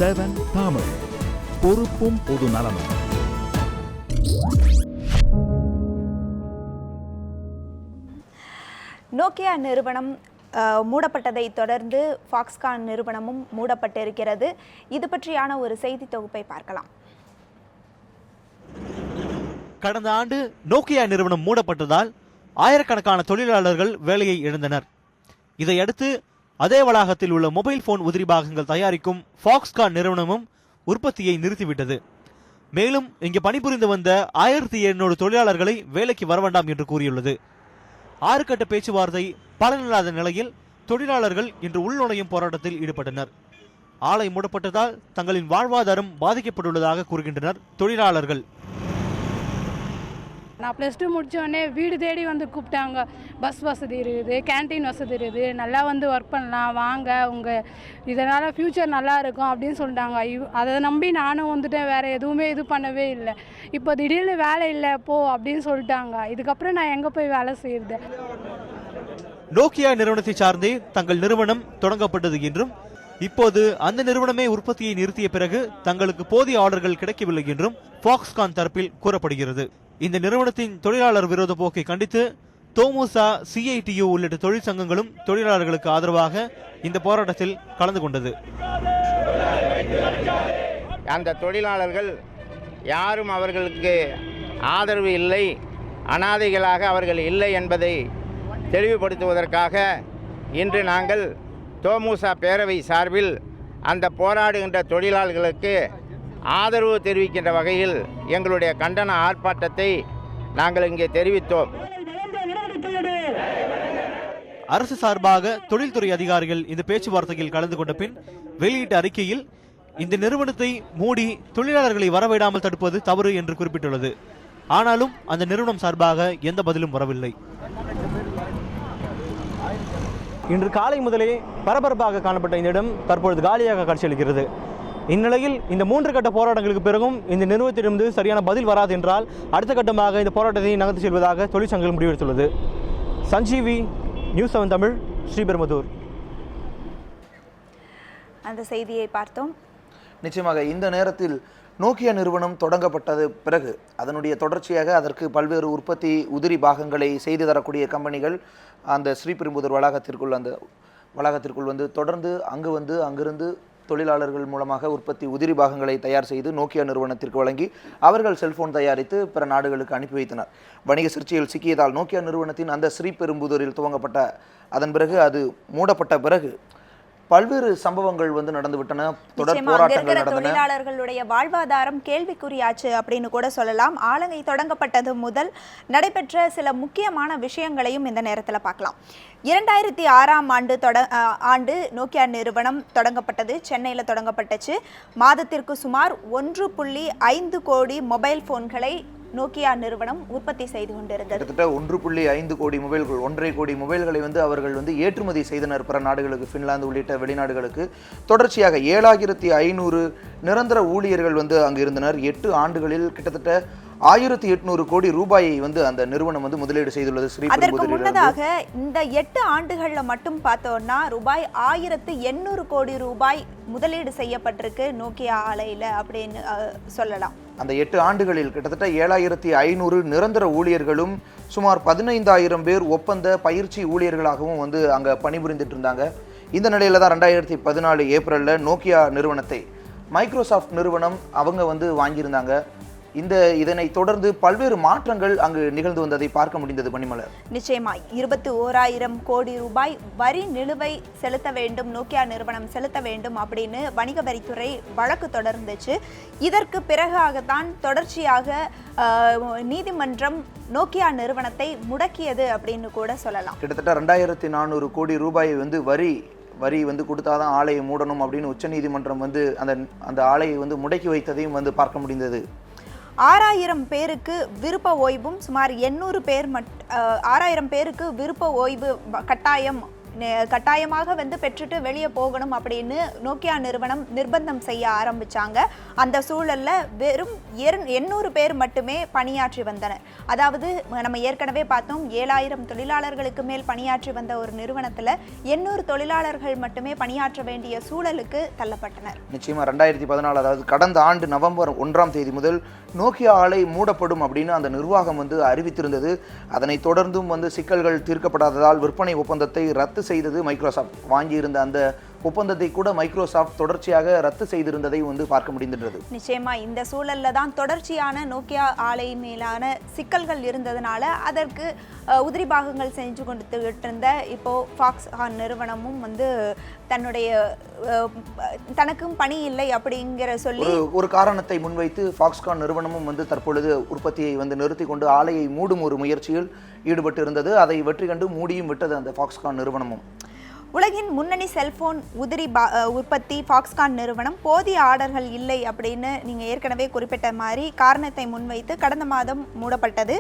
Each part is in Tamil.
7 தமிழ், பொறுப்பும் பொது நலமும். நோக்கியா நிறுவனம் மூடப்பட்டதை தொடர்ந்து ஃபாக்ஸ்கான் நிறுவனமும் மூடப்பட்டிருக்கிறது. இது பற்றியான ஒரு செய்தி தொகுப்பை பார்க்கலாம். கடந்த ஆண்டு நோக்கியா நிறுவனம் மூடப்பட்டதால் ஆயிரக்கணக்கான தொழிலாளர்கள் வேலையை இழந்தனர். இதையடுத்து அதே வளாகத்தில் உள்ள மொபைல் போன் உதிரி பாகங்கள் தயாரிக்கும் ஃபாக்ஸ்கான் நிறுவனமும் உற்பத்தியை நிறுத்திவிட்டது. மேலும் இங்கு பணிபுரிந்து வந்த 1700 தொழிலாளர்களை வேலைக்கு வரவேண்டாம் என்று கூறியுள்ளது. 6 கட்ட பேச்சுவார்த்தை பலனில்லாத நிலையில் தொழிலாளர்கள் இன்று உள்நுழையும் போராட்டத்தில் ஈடுபட்டனர். ஆலை மூடப்பட்டதால் தங்களின் வாழ்வாதாரம் பாதிக்கப்பட்டுள்ளதாக கூறுகின்றனர் தொழிலாளர்கள். நான் +2 முடித்தோடனே வீடு தேடி வந்து கூப்பிட்டாங்க. பஸ் வசதி இருக்குது, கேன்டீன் வசதி இருக்குது, நல்லா வந்து ஒர்க் பண்ணலாம், வாங்க, உங்கள் இதனால் ஃப்யூச்சர் நல்லா இருக்கும் அப்படின்னு சொல்லிட்டாங்க. அதை நம்பி நானும் வந்துட்டேன். வேறு எதுவுமே இது பண்ணவே இல்லை. இப்போ திடீர்னு வேலை இல்லை போ அப்படின்னு சொல்லிட்டாங்க. இதுக்கப்புறம் நான் எங்கே போய் வேலை செய்யுது? நோக்கியா நிறுவனத்தை சார்ந்தே தங்கள் நிறுவனம் தொடங்கப்பட்டது என்றும் இப்போது அந்த நிறுவனமே உற்பத்தியை நிறுத்திய பிறகு தங்களுக்கு போதிய ஆர்டர்கள் கிடைக்கவில்லை என்றும் ஃபாக்ஸ்கான் தரப்பில் கூறப்படுகிறது. இந்த நிறுவனத்தின் தொழிலாளர் விரோத போக்கை கண்டித்து தோமுசா, CITU உள்ளிட்ட தொழிற்சங்கங்களும் தொழிலாளர்களுக்கு ஆதரவாக இந்த போராட்டத்தில் கலந்து கொண்டது. அந்த தொழிலாளர்கள் யாரும் அவர்களுக்கு ஆதரவு இல்லை, அனாதைகளாக அவர்கள் இல்லை என்பதை தெளிவுபடுத்துவதற்காக இன்று நாங்கள் தோமுசா பேரவை சார்பில் அந்த போராடுகின்ற தொழிலாளர்களுக்கு ஆதரவு தெரிவிக்கின்ற வகையில் எங்களுடைய கண்டன ஆர்ப்பாட்டத்தை நாங்கள் இங்கே தெரிவித்தோம். அரசு சார்பாக தொழில்துறை அதிகாரிகள் இந்த பேச்சுவார்த்தையில் கலந்து கொண்ட பின் வெளியிட்ட அறிக்கையில் இந்த நிறுவனத்தை மூடி தொழிலாளர்களை வரவிடாமல் தடுப்பது தவறு என்று குறிப்பிட்டுள்ளது. ஆனாலும் அந்த நிறுவனம் சார்பாக எந்த பதிலும் வரவில்லை. இன்று காலை முதலே பரபரப்பாக காணப்பட்ட இந்த இடம் தற்பொழுது காலியாக காட்சியளிக்கிறது. இந்நிலையில் இந்த 3 கட்ட போராட்டங்களுக்கு பிறகும் இந்த நிறுவனத்திலிருந்து சரியான பதில் வராது என்றால் அடுத்த கட்டமாக இந்த போராட்டத்தை நகர்த்தி செல்வதாக தொழிற்சங்கம் முடிவெடுத்துள்ளது. சஞ்சீவி, நியூஸ் 7 தமிழ், ஸ்ரீபெரும்புதூர். அந்த செய்தியை பார்த்தோம். நிச்சயமாக இந்த நேரத்தில் நோக்கியா நிறுவனம் தொடங்கப்பட்டது பிறகு அதனுடைய தொடர்ச்சியாக அதற்கு பல்வேறு உற்பத்தி உதிரி பாகங்களை செய்து தரக்கூடிய கம்பெனிகள் அந்த ஸ்ரீபெரும்புதூர் வளாகத்திற்குள் வந்து தொடர்ந்து அங்கிருந்து தொழிலாளர்கள் மூலமாக உற்பத்தி உதிரி பாகங்களை தயார் செய்து நோக்கியா நிறுவனத்திற்கு வழங்கி அவர்கள் செல்போன் தயாரித்து பிற நாடுகளுக்கு அனுப்பி வைத்தனர். வணிக சர்ச்சையில் சிக்கியதால் நோக்கியா நிறுவனத்தின் அந்த ஸ்ரீபெரும்புதூரில் துவங்கப்பட்ட அதன் பிறகு அது மூடப்பட்ட பிறகு பல்வேறு சம்பவங்கள் வந்து நடந்துவிட்டன. தொடர் போராட்டங்கள் நடந்தன. தொழிலாளர்களுடைய வாழ்வாதாரம் கேள்விக்குறியாச்சு அப்படின்னு கூட சொல்லலாம். ஆலங்கை தொடங்கப்பட்டது முதல் நடைபெற்ற சில முக்கியமான விஷயங்களையும் இந்த நேரத்தில் பார்க்கலாம். 2006ஆம் ஆண்டு நோக்கியா நிறுவனம் தொடங்கப்பட்டது. சென்னையில் தொடங்கப்பட்டுச்சு. மாதத்திற்கு சுமார் 1.5 கோடி மொபைல் போன்களை நோக்கியா நிறுவனம் உற்பத்தி செய்து கொண்டிருந்தது. கிட்டத்தட்ட 1.5 கோடி மொபைல்கள், 1.5 கோடி மொபைல்களை வந்து அவர்கள் வந்து ஏற்றுமதி செய்தனர் பிற நாடுகளுக்கு, பின்லாந்து உள்ளிட்ட வெளிநாடுகளுக்கு. தொடர்ச்சியாக 7500 நிரந்தர ஊழியர்கள் வந்து அங்கு இருந்தனர். 8 ஆண்டுகளில் கிட்டத்தட்ட 1800 கோடி ரூபாயை வந்து அந்த நிறுவனம் வந்து முதலீடு செய்துள்ளது. அதற்கு முன்னதாக இந்த 8 ஆண்டுகள்ல மட்டும் பார்த்தோம்னா ரூபாய் 1800 கோடி ரூபாய் முதலீடு செய்யப்பட்டிருக்கு நோக்கியா ஆலையில அப்படின்னு சொல்லலாம். அந்த 8 ஆண்டுகளில் கிட்டத்தட்ட 7500 நிரந்தர ஊழியர்களும் சுமார் 15000 பேர் ஒப்பந்த பயிற்சி ஊழியர்களாகவும் வந்து அங்கே பணிபுரிந்துட்டு இருந்தாங்க. இந்த நிலையில தான் 2014 ஏப்ரலில் நோக்கியா நிறுவனத்தை மைக்ரோசாஃப்ட் நிறுவனம் அவங்க வந்து வாங்கியிருந்தாங்க. இதனை தொடர்ந்து பல்வேறு மாற்றங்கள் அங்கு நிகழ்ந்து வந்ததை பார்க்க முடிந்தது. பணிமலர், நிச்சயமா 21,000 கோடி ரூபாய் வரி நிலுவை செலுத்த வேண்டும், நோக்கியா நிறுவனம் செலுத்த வேண்டும் அப்படின்னு வணிக வரித்துறை வழக்கு தொடர்ந்துச்சு. இதற்கு பிறகாகத்தான் தொடர்ச்சியாக நீதிமன்றம் நோக்கியா நிறுவனத்தை முடக்கியது அப்படின்னு கூட சொல்லலாம். கிட்டத்தட்ட 2400 கோடி ரூபாயை வந்து வரி வந்து கொடுத்தாதான் ஆலையை மூடணும் அப்படின்னு உச்சநீதிமன்றம் வந்து அந்த ஆலையை வந்து முடக்கி வைத்ததையும் வந்து பார்க்க முடிந்தது. 6000 பேருக்கு விருப்ப ஓய்வும் சுமார் 800 பேர் 6000 பேருக்கு விருப்ப ஓய்வு கட்டாயம் கட்டாயமாக வந்து பெற்றுட்டு வெளியே போகணும் அப்படின்னு நோக்கியா நிறுவனம் நிர்பந்தம் செய்ய ஆரம்பிச்சாங்க. அந்த சூழல்ல வெறும் 800 பேர் மட்டுமே பணியாற்றி வந்தனர். அதாவது நம்ம ஏற்கனவே பார்த்தோம் 7000 தொழிலாளர்களுக்கு மேல் பணியாற்றி வந்த ஒரு நிறுவனத்துல 800 தொழிலாளர்கள் மட்டுமே பணியாற்ற வேண்டிய சூழலுக்கு தள்ளப்பட்டனர். நிச்சயமா 2014 அதாவது கடந்த ஆண்டு நவம்பர் 1ஆம் தேதி முதல் நோக்கியா ஆலை மூடப்படும் அப்படின்னு அந்த நிர்வாகம் வந்து அறிவித்திருந்தது. அதனைத் தொடர்ந்தும் வந்து சிக்கல்கள் தீர்க்கப்படாததால் விற்பனை ஒப்பந்தத்தை ரத்து செய்தது மைக்ரோசாஃப்ட். வாங்கியிருந்த அந்த ஒப்பந்தத்தை கூட மைக்ரோசாஃப்ட் தொடர்ச்சியாக ரத்து செய்திருந்ததை வந்து பார்க்க முடிந்திருந்தது. நிச்சயமா இந்த சூழல்ல தான் தொடர்ச்சியான நோக்கியா ஆலை மேலான சிக்கல்கள் இருந்ததுனால அதற்கு உதிரி பாகங்கள் செஞ்சு கொடுத்துக்கிட்டு இருந்த இப்போ ஃபாக்ஸ்கான் நிறுவனமும் வந்து தன்னுடைய தனக்கும் பணி இல்லை அப்படிங்கிற சொல்லி ஒரு காரணத்தை முன்வைத்து ஃபாக்ஸ்கான் நிறுவனமும் வந்து தற்பொழுது உற்பத்தியை வந்து நிறுத்தி கொண்டு ஆலையை மூடும் ஒரு முயற்சியில் ஈடுபட்டு இருந்தது. அதை வெற்றி கண்டு மூடியும் விட்டது அந்த ஃபாக்ஸ்கான் நிறுவனமும். உலகின் முன்னணி செல்போன் உதிரி உற்பத்தி ஃபாக்ஸ்கான் நிறுவனம் போதிய ஆர்டர்கள் இல்லை அப்படின்னு நீங்கள் ஏற்கனவே குறிப்பிட்ட மாதிரி காரணத்தை முன்வைத்து கடந்த மாதம் மூடப்பட்டது.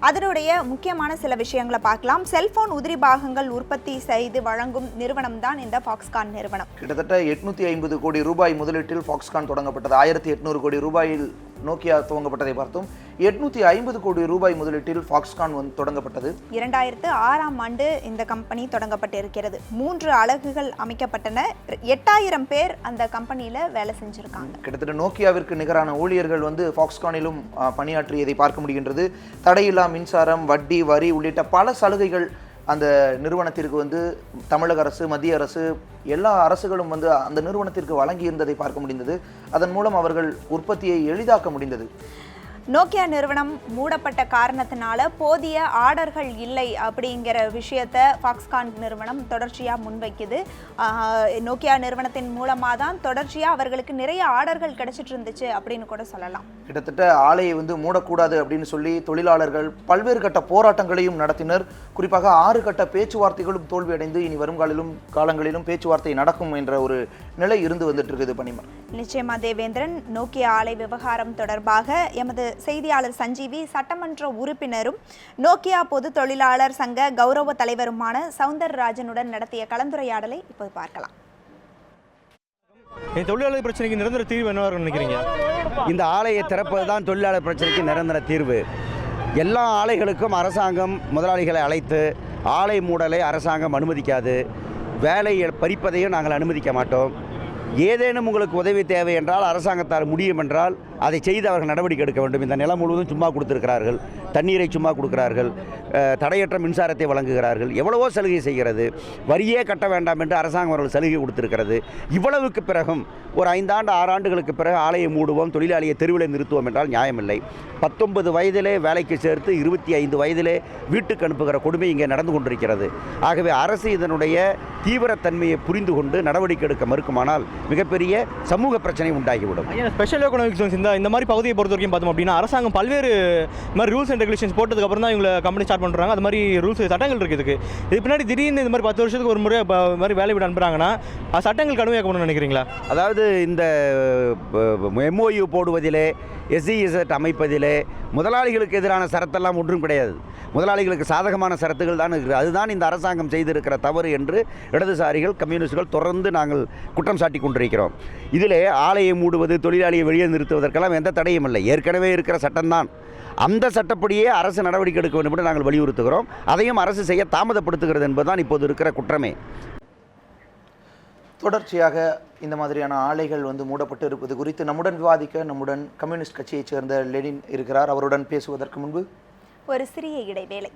அதனுடைய முக்கியமான சில விஷயங்களை பார்க்கலாம். செல்போன் உதிரி பாகங்கள் உற்பத்தி செய்து வழங்கும் நிறுவனம் தான் இந்த ஃபாக்ஸ்கான் நிறுவனம். கிட்டத்தட்ட 850 கோடி ரூபாய் முதலீட்டில் ஃபாக்ஸ்கான் தொடங்கப்பட்டது. 1800 கோடி ரூபாயில் நோக்கியா துவங்கப்பட்டதை பார்த்தோம். 850 கோடி ரூபாய் முதலீட்டில் ஃபாக்ஸ்கான் தொடங்கப்பட்டது. 2006ஆம் ஆண்டு இந்த கம்பெனி தொடங்கப்பட்டிருக்கிறது. 3 அலகுகள் அமைக்கப்பட்டன. 8000 பேர் அந்த கம்பெனியில் வேலை செஞ்சுருக்காங்க. கிட்டத்தட்ட நோக்கியாவிற்கு நிகரான ஊழியர்கள் வந்து ஃபாக்ஸ்கானிலும் பணியாற்றியதை பார்க்க முடிகின்றது. தடையில்லா மின்சாரம், வட்டி, வரி உள்ளிட்ட பல சலுகைகள் அந்த நிறுவனத்திற்கு வந்து தமிழக அரசு, மத்திய அரசு, எல்லா அரசுகளும் வந்து அந்த நிறுவனத்திற்கு வழங்கி இருந்ததை பார்க்க முடிந்தது. அதன் மூலம் அவர்கள் உற்பத்தியை எளிதாக்க முடிந்தது. நோக்கியா நிறுவனம் மூடப்பட்ட காரணத்தினால போதிய ஆர்டர்கள் இல்லை அப்படிங்கிற விஷயத்தை ஃபாக்ஸ்கான் நிறுவனம் தொடர்ச்சியாக முன்வைக்குது. நோக்கியா நிறுவனத்தின் மூலமாக தான் தொடர்ச்சியாக அவர்களுக்கு நிறைய ஆர்டர்கள் கிடைச்சிட்டு இருந்துச்சு அப்படின்னு கூட சொல்லலாம். கிட்டத்தட்ட ஆலையை வந்து மூடக்கூடாது அப்படின்னு சொல்லி தொழிலாளர்கள் பல்வேறு கட்ட போராட்டங்களையும் நடத்தினர். குறிப்பாக 6 கட்ட பேச்சுவார்த்தைகளும் தோல்வியடைந்து இனி வரும் காலங்களிலும் பேச்சுவார்த்தை நடக்கும் என்ற ஒரு நிலை இருந்து வந்துட்டு இருக்குது. பணிமர் நிச்சயமா தேவேந்திரன், நோக்கியா ஆலை விவகாரம் தொடர்பாக எமது செய்தியாளர் சஞ்சீவி சட்டமன்ற உறுப்பினரும் நோக்கியா பொது தொழிலாளர் சங்க கௌரவ தலைவருமான சவுந்தரராஜனுடன் நடத்திய கலந்துரையாடலை இப்போது பார்க்கலாம். தொழிலாளர் பிரச்சனைக்கு நிரந்தர தீர்வு என்னவாக நினைக்கிறீங்க? இந்த ஆலையை திறப்பது தான் தொழிலாளர் பிரச்சனைக்கு நிரந்தர தீர்வு. எல்லா ஆலைகளுக்கும் அரசாங்கம் முதலாளிகளை அழைத்து ஆலை மூடலை அரசாங்கம் அனுமதிக்காது. வேலையை பறிப்பதையும் நாங்கள் அனுமதிக்க மாட்டோம். ஏதேனும் உங்களுக்கு உதவி தேவை என்றால் அரசாங்கத்தால் முடியும் என்றால் அதை செய்து அவர்கள் நடவடிக்கை எடுக்க வேண்டும். இந்த நிலம் முழுவதும் சும்மா கொடுத்திருக்கிறார்கள், தண்ணீரை சும்மா கொடுக்கிறார்கள், தடையற்ற மின்சாரத்தை வழங்குகிறார்கள், எவ்வளவோ சலுகை செய்கிறது. வரியே கட்ட வேண்டாம் என்று அரசாங்கம் அவர்கள் சலுகை கொடுத்திருக்கிறது. இவ்வளவுக்கு பிறகும் ஒரு 5 ஆண்டு 6 ஆண்டுகளுக்கு பிறகு ஆலையை மூடுவோம், தொழிலாளியை தெருவில் நிறுத்துவோம் என்றால் நியாயமில்லை. 19 வயதிலே வேலைக்கு சேர்த்து 25 வயதிலே வீட்டுக்கு அனுப்புகிற கொடுமை இங்கே நடந்து கொண்டிருக்கிறது. ஆகவே அரசு இதனுடைய தீவிரத்தன்மையை புரிந்து கொண்டு நடவடிக்கை எடுக்க மறுக்குமானால் மிகப்பெரிய சமூக பிரச்சனை உண்டாகிவிடும். ஸ்பெஷல் எக்கனாமிக் ஜோன்ஸ் இந்த மாதிரி பகுதியை பொறுத்த வரைக்கும் பார்த்தோம் அப்படின்னா அரசாங்கம் பல்வேறு மாதிரி ரூல்ஸ் அண்ட் ரெகுலேஷன்ஸ் போட்டதுக்கு அப்புறம் தான் இவங்க கம்பெனி ஸ்டார்ட் பண்ணுறாங்க. அது மாதிரி ரூல்ஸ் சட்டங்கள் இருக்குது. இது பின்னாடி திடீர்னு இந்த மாதிரி 10 வருஷத்துக்கு ஒரு முறை மாதிரி வேலை விட அனுப்புறாங்கன்னா சட்டங்கள் கடுமையாக்கணும்னு நினைக்கிறீங்களா? அதாவது இந்த MOU போடுவதிலே, SEZ அமைப்பதிலே முதலாளிகளுக்கு எதிரான சரத்தெல்லாம் ஒன்றும் கிடையாது. முதலாளிகளுக்கு சாதகமான சரத்துகள் தான் இருக்குது. அதுதான் இந்த அரசாங்கம் செய்திருக்கிற தவறு என்று இடதுசாரிகள், கம்யூனிஸ்டுகள் தொடர்ந்து நாங்கள் குற்றம் சாட்டி கொண்டிருக்கிறோம். இதிலே ஆலையை மூடுவது, தொழிலாளியை வெளியே நிறுத்துவதற்கெல்லாம் எந்த தடையும் இல்லை. ஏற்கனவே இருக்கிற சட்டம்தான். அந்த சட்டப்படியே அரசு நடவடிக்கை எடுக்க வேண்டும் என்று நாங்கள் வலியுறுத்துகிறோம். அதையும் அரசு செய்ய தாமதப்படுத்துகிறது என்பதுதான் இப்போது இருக்கிற குற்றமே. தொடர்ச்சியாக இந்த மாதிரியான ஆலைகள் வந்து மூடப்பட்டு இருப்பது குறித்து நம்முடன் விவாதிக்க நம்முடன் கம்யூனிஸ்ட் கட்சியைச் சேர்ந்த லெனின் இருக்கிறார். அவருடன் பேசுவதற்கு முன்பு ஒரு சிறிய இடைவேளை.